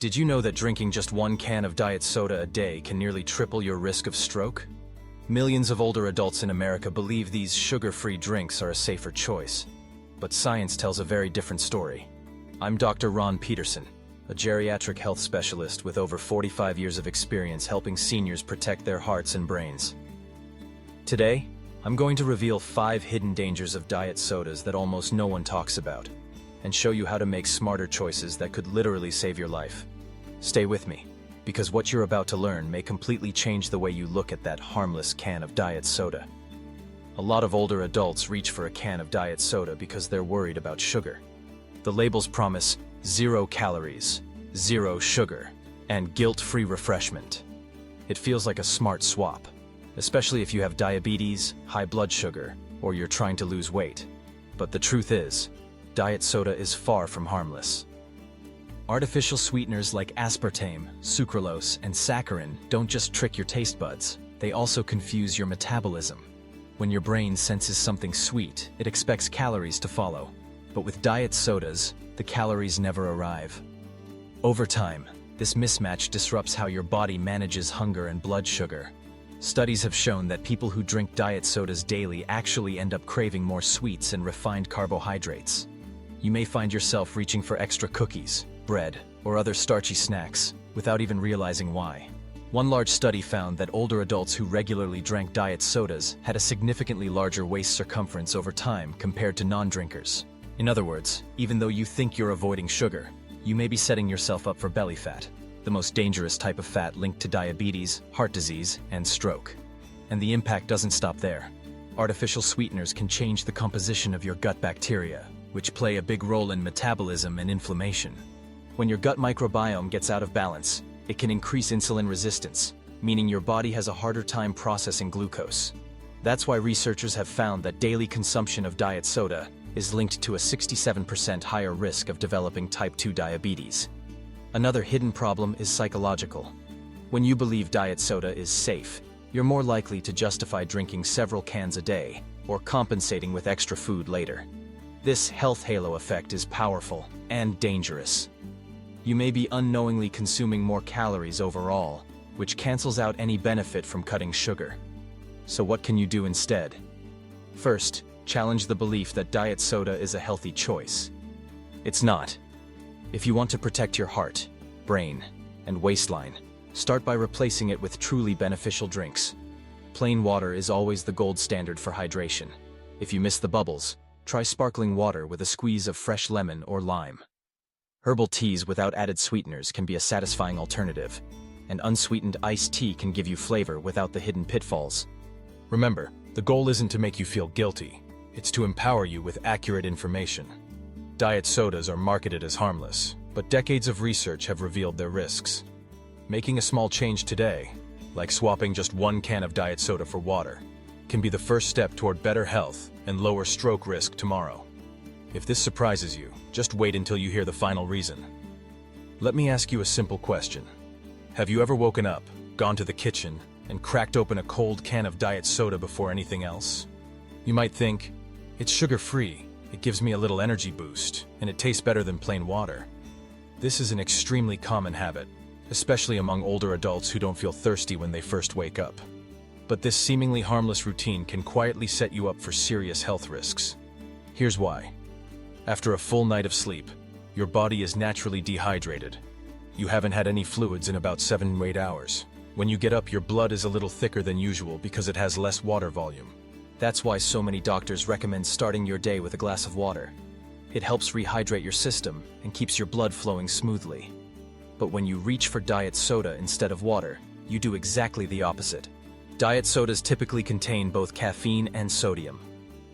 Did you know that drinking just one can of diet soda a day can nearly triple your risk of stroke? Millions of older adults in America believe these sugar-free drinks are a safer choice. But science tells a very different story. I'm Dr. Ron Peterson, a geriatric health specialist with over 45 years of experience helping seniors protect their hearts and brains. Today, I'm going to reveal 5 hidden dangers of diet sodas that almost no one talks about, and show you how to make smarter choices that could literally save your life. Stay with me, because what you're about to learn may completely change the way you look at that harmless can of diet soda. A lot of older adults reach for a can of diet soda because they're worried about sugar. The labels promise 0 calories, 0 sugar, and guilt-free refreshment. It feels like a smart swap, especially if you have diabetes, high blood sugar, or you're trying to lose weight. But the truth is, diet soda is far from harmless. Artificial sweeteners like aspartame, sucralose, and saccharin don't just trick your taste buds, they also confuse your metabolism. When your brain senses something sweet, it expects calories to follow. But with diet sodas, the calories never arrive. Over time, this mismatch disrupts how your body manages hunger and blood sugar. Studies have shown that people who drink diet sodas daily actually end up craving more sweets and refined carbohydrates. You may find yourself reaching for extra cookies, bread, or other starchy snacks without even realizing why. One large study found that older adults who regularly drank diet sodas had a significantly larger waist circumference over time compared to non-drinkers. In other words, even though you think you're avoiding sugar, you may be setting yourself up for belly fat, the most dangerous type of fat linked to diabetes, heart disease, and stroke. And the impact doesn't stop there. Artificial sweeteners can change the composition of your gut bacteria, which play a big role in metabolism and inflammation. When your gut microbiome gets out of balance, it can increase insulin resistance, meaning your body has a harder time processing glucose. That's why researchers have found that daily consumption of diet soda is linked to a 67% higher risk of developing type 2 diabetes. Another hidden problem is psychological. When you believe diet soda is safe, you're more likely to justify drinking several cans a day or compensating with extra food later. This health halo effect is powerful and dangerous. You may be unknowingly consuming more calories overall, which cancels out any benefit from cutting sugar. So what can you do instead? First, challenge the belief that diet soda is a healthy choice. It's not. If you want to protect your heart, brain, and waistline, start by replacing it with truly beneficial drinks. Plain water is always the gold standard for hydration. If you miss the bubbles, try sparkling water with a squeeze of fresh lemon or lime. Herbal teas without added sweeteners can be a satisfying alternative, and unsweetened iced tea can give you flavor without the hidden pitfalls. Remember, the goal isn't to make you feel guilty, it's to empower you with accurate information. Diet sodas are marketed as harmless, but decades of research have revealed their risks. Making a small change today, like swapping just one can of diet soda for water, can be the first step toward better health and lower stroke risk tomorrow. If this surprises you, just wait until you hear the final reason. Let me ask you a simple question. Have you ever woken up, gone to the kitchen, and cracked open a cold can of diet soda before anything else? You might think, it's sugar-free, it gives me a little energy boost, and it tastes better than plain water. This is an extremely common habit, especially among older adults who don't feel thirsty when they first wake up. But this seemingly harmless routine can quietly set you up for serious health risks. Here's why. After a full night of sleep, your body is naturally dehydrated. You haven't had any fluids in about 7 to 8 hours. When you get up, your blood is a little thicker than usual because it has less water volume. That's why so many doctors recommend starting your day with a glass of water. It helps rehydrate your system and keeps your blood flowing smoothly. But when you reach for diet soda instead of water, you do exactly the opposite. Diet sodas typically contain both caffeine and sodium.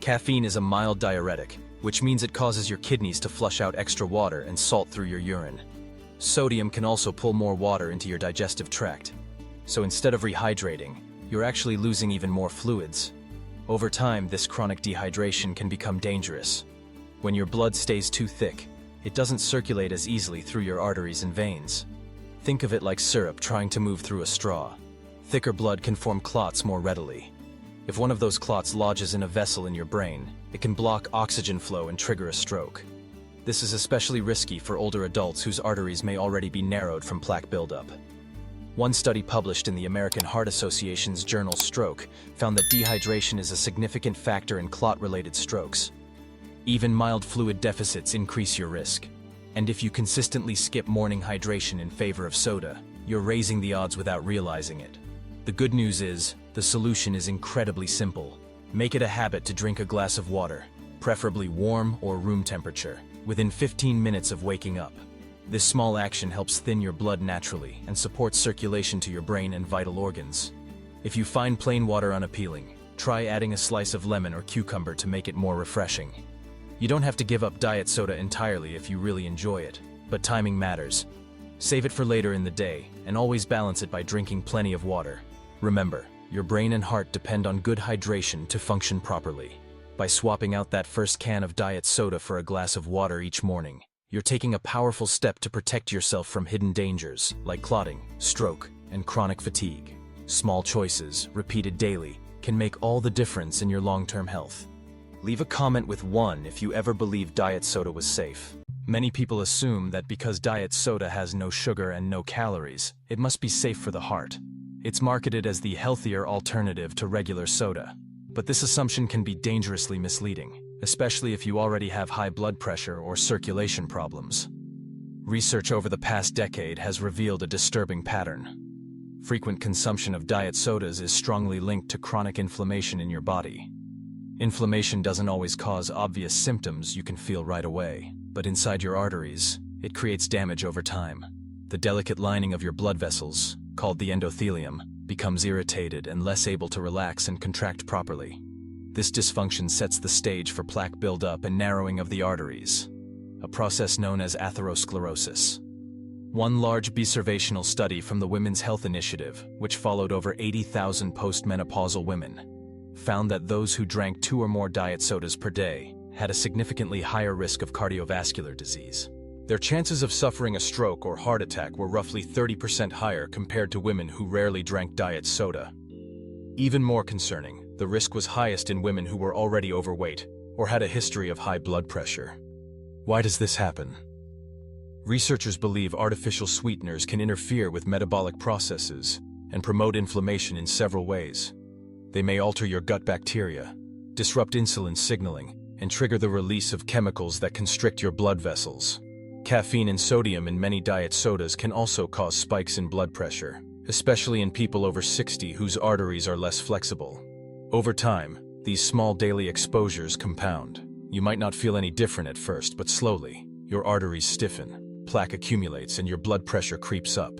Caffeine is a mild diuretic, which means it causes your kidneys to flush out extra water and salt through your urine. Sodium can also pull more water into your digestive tract. So instead of rehydrating, you're actually losing even more fluids. Over time, this chronic dehydration can become dangerous. When your blood stays too thick, it doesn't circulate as easily through your arteries and veins. Think of it like syrup trying to move through a straw. Thicker blood can form clots more readily. If one of those clots lodges in a vessel in your brain, it can block oxygen flow and trigger a stroke. This is especially risky for older adults whose arteries may already be narrowed from plaque buildup. One study published in the American Heart Association's journal Stroke found that dehydration is a significant factor in clot-related strokes. Even mild fluid deficits increase your risk. And if you consistently skip morning hydration in favor of soda, you're raising the odds without realizing it. The good news is, the solution is incredibly simple. Make it a habit to drink a glass of water, preferably warm or room temperature, within 15 minutes of waking up. This small action helps thin your blood naturally and supports circulation to your brain and vital organs. If you find plain water unappealing, try adding a slice of lemon or cucumber to make it more refreshing. You don't have to give up diet soda entirely if you really enjoy it, but timing matters. Save it for later in the day, and always balance it by drinking plenty of water. Remember, your brain and heart depend on good hydration to function properly. By swapping out that first can of diet soda for a glass of water each morning, you're taking a powerful step to protect yourself from hidden dangers like clotting, stroke, and chronic fatigue. Small choices, repeated daily, can make all the difference in your long-term health. Leave a comment with 1 if you ever believed diet soda was safe. Many people assume that because diet soda has no sugar and no calories, it must be safe for the heart. It's marketed as the healthier alternative to regular soda. But this assumption can be dangerously misleading, especially if you already have high blood pressure or circulation problems. Research over the past decade has revealed a disturbing pattern. Frequent consumption of diet sodas is strongly linked to chronic inflammation in your body. Inflammation doesn't always cause obvious symptoms you can feel right away, but inside your arteries, it creates damage over time. The delicate lining of your blood vessels, called the endothelium, becomes irritated and less able to relax and contract properly. This dysfunction sets the stage for plaque buildup and narrowing of the arteries, a process known as atherosclerosis. One large observational study from the Women's Health Initiative, which followed over 80,000 postmenopausal women, found that those who drank 2 or more diet sodas per day had a significantly higher risk of cardiovascular disease. Their chances of suffering a stroke or heart attack were roughly 30% higher compared to women who rarely drank diet soda. Even more concerning, the risk was highest in women who were already overweight or had a history of high blood pressure. Why does this happen? Researchers believe artificial sweeteners can interfere with metabolic processes and promote inflammation in several ways. They may alter your gut bacteria, disrupt insulin signaling, and trigger the release of chemicals that constrict your blood vessels. Caffeine and sodium in many diet sodas can also cause spikes in blood pressure, especially in people over 60 whose arteries are less flexible. Over time, these small daily exposures compound. You might not feel any different at first, but slowly, your arteries stiffen, plaque accumulates, and your blood pressure creeps up.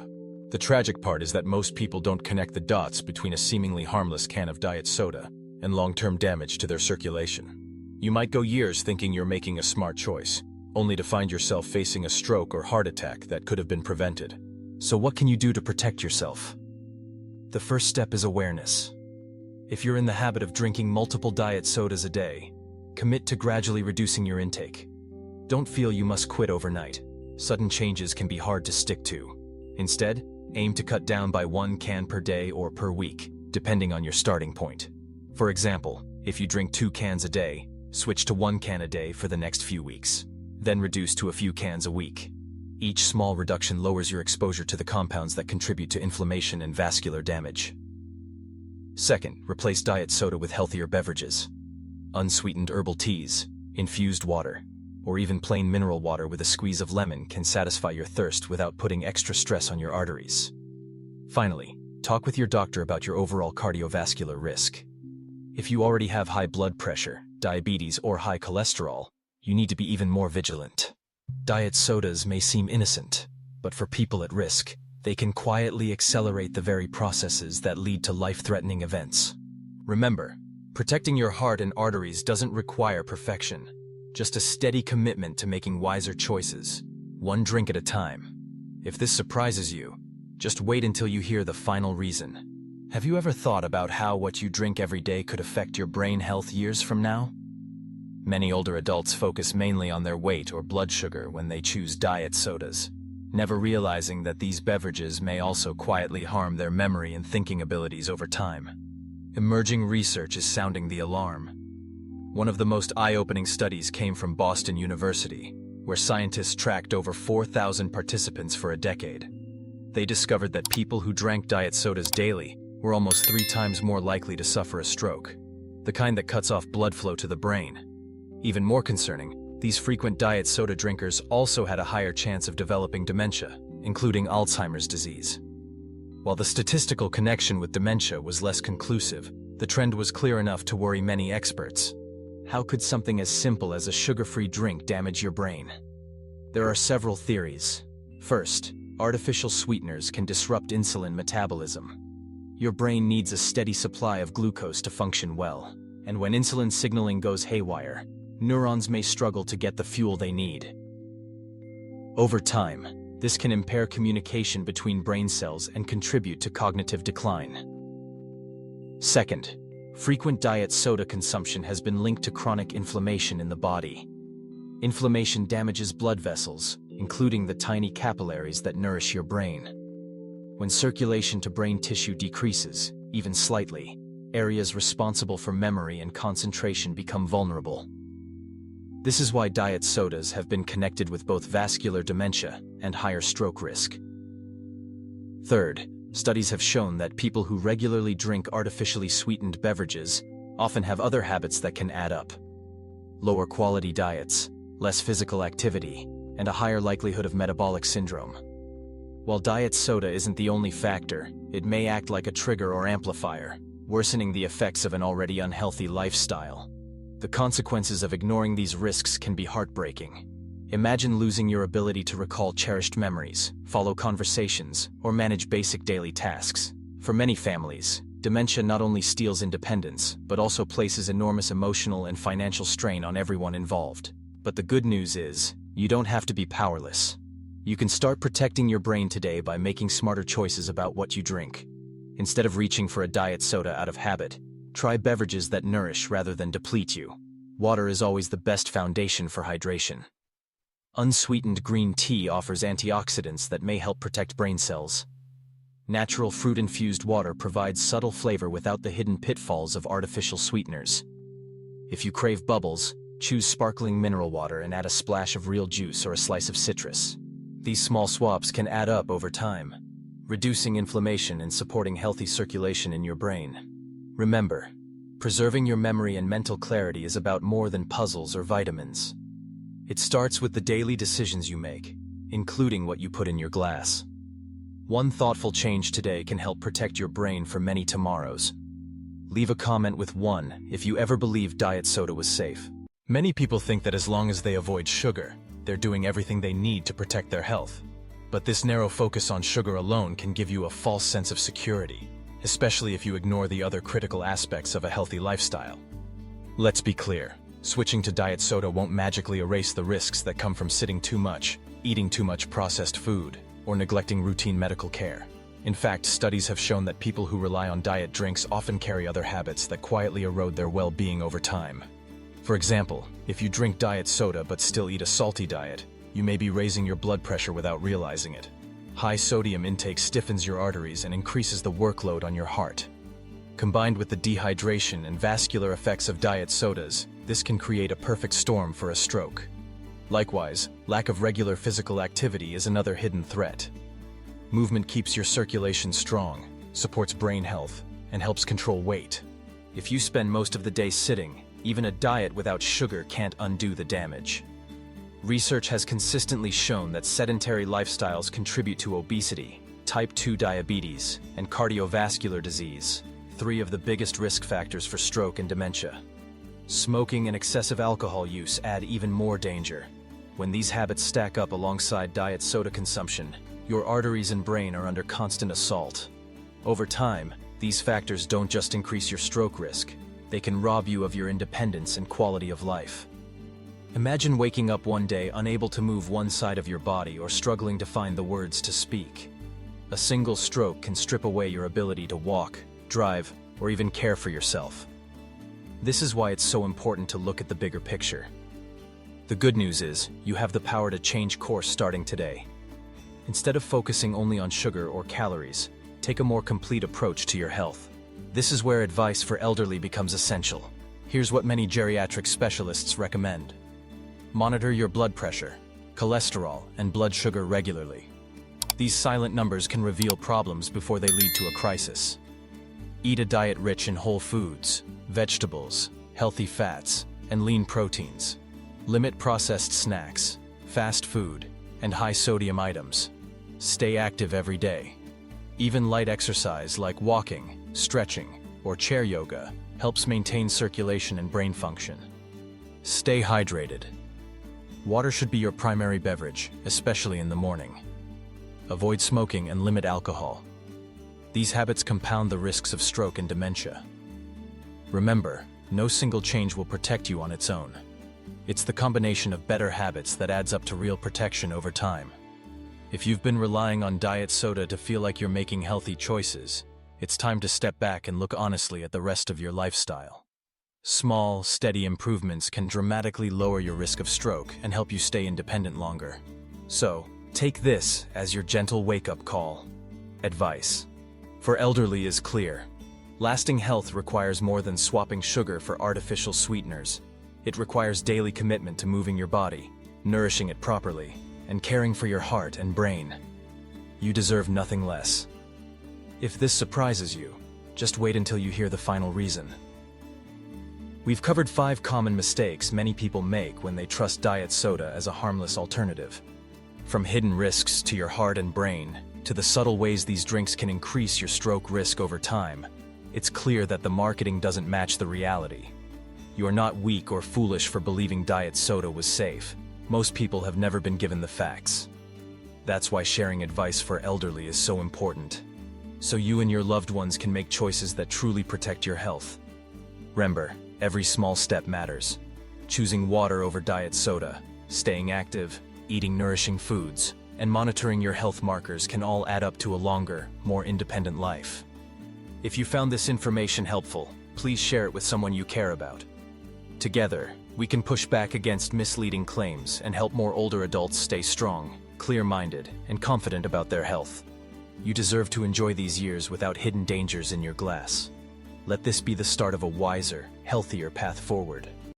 The tragic part is that most people don't connect the dots between a seemingly harmless can of diet soda and long-term damage to their circulation. You might go years thinking you're making a smart choice, only to find yourself facing a stroke or heart attack that could have been prevented. So what can you do to protect yourself? The first step is awareness. If you're in the habit of drinking multiple diet sodas a day, commit to gradually reducing your intake. Don't feel you must quit overnight. Sudden changes can be hard to stick to. Instead, aim to cut down by 1 can per day or per week, depending on your starting point. For example, if you drink 2 cans a day, switch to 1 can a day for the next few weeks. Then reduce to a few cans a week. Each small reduction lowers your exposure to the compounds that contribute to inflammation and vascular damage. Second, replace diet soda with healthier beverages. Unsweetened herbal teas, infused water, or even plain mineral water with a squeeze of lemon can satisfy your thirst without putting extra stress on your arteries. Finally, talk with your doctor about your overall cardiovascular risk. If you already have high blood pressure, diabetes, or high cholesterol, you need to be even more vigilant. Diet sodas may seem innocent, but for people at risk, they can quietly accelerate the very processes that lead to life-threatening events. Remember, protecting your heart and arteries doesn't require perfection, just a steady commitment to making wiser choices, 1 drink at a time. If this surprises you, just wait until you hear the final reason. Have you ever thought about how what you drink every day could affect your brain health years from now? Many older adults focus mainly on their weight or blood sugar when they choose diet sodas, never realizing that these beverages may also quietly harm their memory and thinking abilities over time. Emerging research is sounding the alarm. One of the most eye-opening studies came from Boston University, where scientists tracked over 4,000 participants for a decade. They discovered that people who drank diet sodas daily were almost 3 times more likely to suffer a stroke, the kind that cuts off blood flow to the brain. Even more concerning, these frequent diet soda drinkers also had a higher chance of developing dementia, including Alzheimer's disease. While the statistical connection with dementia was less conclusive, the trend was clear enough to worry many experts. How could something as simple as a sugar-free drink damage your brain? There are several theories. First, artificial sweeteners can disrupt insulin metabolism. Your brain needs a steady supply of glucose to function well, and when insulin signaling goes haywire, neurons may struggle to get the fuel they need. Over time, this can impair communication between brain cells and contribute to cognitive decline. Second, frequent diet soda consumption has been linked to chronic inflammation in the body. Inflammation damages blood vessels, including the tiny capillaries that nourish your brain. When circulation to brain tissue decreases, even slightly, areas responsible for memory and concentration become vulnerable. This is why diet sodas have been connected with both vascular dementia and higher stroke risk. Third, studies have shown that people who regularly drink artificially sweetened beverages often have other habits that can add up. Lower quality diets, less physical activity, and a higher likelihood of metabolic syndrome. While diet soda isn't the only factor, it may act like a trigger or amplifier, worsening the effects of an already unhealthy lifestyle. The consequences of ignoring these risks can be heartbreaking. Imagine losing your ability to recall cherished memories, follow conversations, or manage basic daily tasks. For many families, dementia not only steals independence, but also places enormous emotional and financial strain on everyone involved. But the good news is, you don't have to be powerless. You can start protecting your brain today by making smarter choices about what you drink. Instead of reaching for a diet soda out of habit, try beverages that nourish rather than deplete you. Water is always the best foundation for hydration. Unsweetened green tea offers antioxidants that may help protect brain cells. Natural fruit-infused water provides subtle flavor without the hidden pitfalls of artificial sweeteners. If you crave bubbles, choose sparkling mineral water and add a splash of real juice or a slice of citrus. These small swaps can add up over time, reducing inflammation and supporting healthy circulation in your brain. Remember, preserving your memory and mental clarity is about more than puzzles or vitamins. It starts with the daily decisions you make, including what you put in your glass. One thoughtful change today can help protect your brain for many tomorrows. Leave a comment with 1 if you ever believed diet soda was safe. Many people think that as long as they avoid sugar, they're doing everything they need to protect their health. But this narrow focus on sugar alone can give you a false sense of security, especially if you ignore the other critical aspects of a healthy lifestyle. Let's be clear, switching to diet soda won't magically erase the risks that come from sitting too much, eating too much processed food, or neglecting routine medical care. In fact, studies have shown that people who rely on diet drinks often carry other habits that quietly erode their well-being over time. For example, if you drink diet soda but still eat a salty diet, you may be raising your blood pressure without realizing it. High sodium intake stiffens your arteries and increases the workload on your heart. Combined with the dehydration and vascular effects of diet sodas, this can create a perfect storm for a stroke. Likewise, lack of regular physical activity is another hidden threat. Movement keeps your circulation strong, supports brain health, and helps control weight. If you spend most of the day sitting, even a diet without sugar can't undo the damage. Research has consistently shown that sedentary lifestyles contribute to obesity, type 2 diabetes, and cardiovascular disease, 3 of the biggest risk factors for stroke and dementia. Smoking and excessive alcohol use add even more danger. When these habits stack up alongside diet soda consumption, your arteries and brain are under constant assault. Over time, these factors don't just increase your stroke risk, they can rob you of your independence and quality of life. Imagine waking up one day unable to move one side of your body or struggling to find the words to speak. A single stroke can strip away your ability to walk, drive, or even care for yourself. This is why it's so important to look at the bigger picture. The good news is, you have the power to change course starting today. Instead of focusing only on sugar or calories, take a more complete approach to your health. This is where advice for elderly becomes essential. Here's what many geriatric specialists recommend. Monitor your blood pressure. cholesterol, and blood sugar regularly. These silent numbers can reveal problems before they lead to a crisis. Eat a diet rich in whole foods, vegetables, healthy fats, and lean proteins. Limit processed snacks, fast food, and high-sodium items. Stay active every day. Even light exercise like walking, stretching, or chair yoga helps maintain circulation and brain function. Stay hydrated. Water should be your primary beverage, especially in the morning. Avoid smoking and limit alcohol. These habits compound the risks of stroke and dementia. Remember, no single change will protect you on its own. It's the combination of better habits that adds up to real protection over time. If you've been relying on diet soda to feel like you're making healthy choices, it's time to step back and look honestly at the rest of your lifestyle. Small, steady improvements can dramatically lower your risk of stroke and help you stay independent longer. So, take this as your gentle wake-up call. Advice for elderly is clear. Lasting health requires more than swapping sugar for artificial sweeteners. It requires daily commitment to moving your body, nourishing it properly, and caring for your heart and brain. You deserve nothing less. If this surprises you, just wait until you hear the final reason. We've covered 5 common mistakes many people make when they trust diet soda as a harmless alternative. From hidden risks to your heart and brain, to the subtle ways these drinks can increase your stroke risk over time, it's clear that the marketing doesn't match the reality. You are not weak or foolish for believing diet soda was safe. Most people have never been given the facts. That's why sharing advice for elderly is so important, so you and your loved ones can make choices that truly protect your health. Remember, every small step matters. Choosing water over diet soda, staying active, eating nourishing foods, and monitoring your health markers can all add up to a longer, more independent life. If you found this information helpful, please share it with someone you care about. Together, we can push back against misleading claims and help more older adults stay strong, clear-minded, and confident about their health. You deserve to enjoy these years without hidden dangers in your glass. Let this be the start of a wiser, healthier path forward.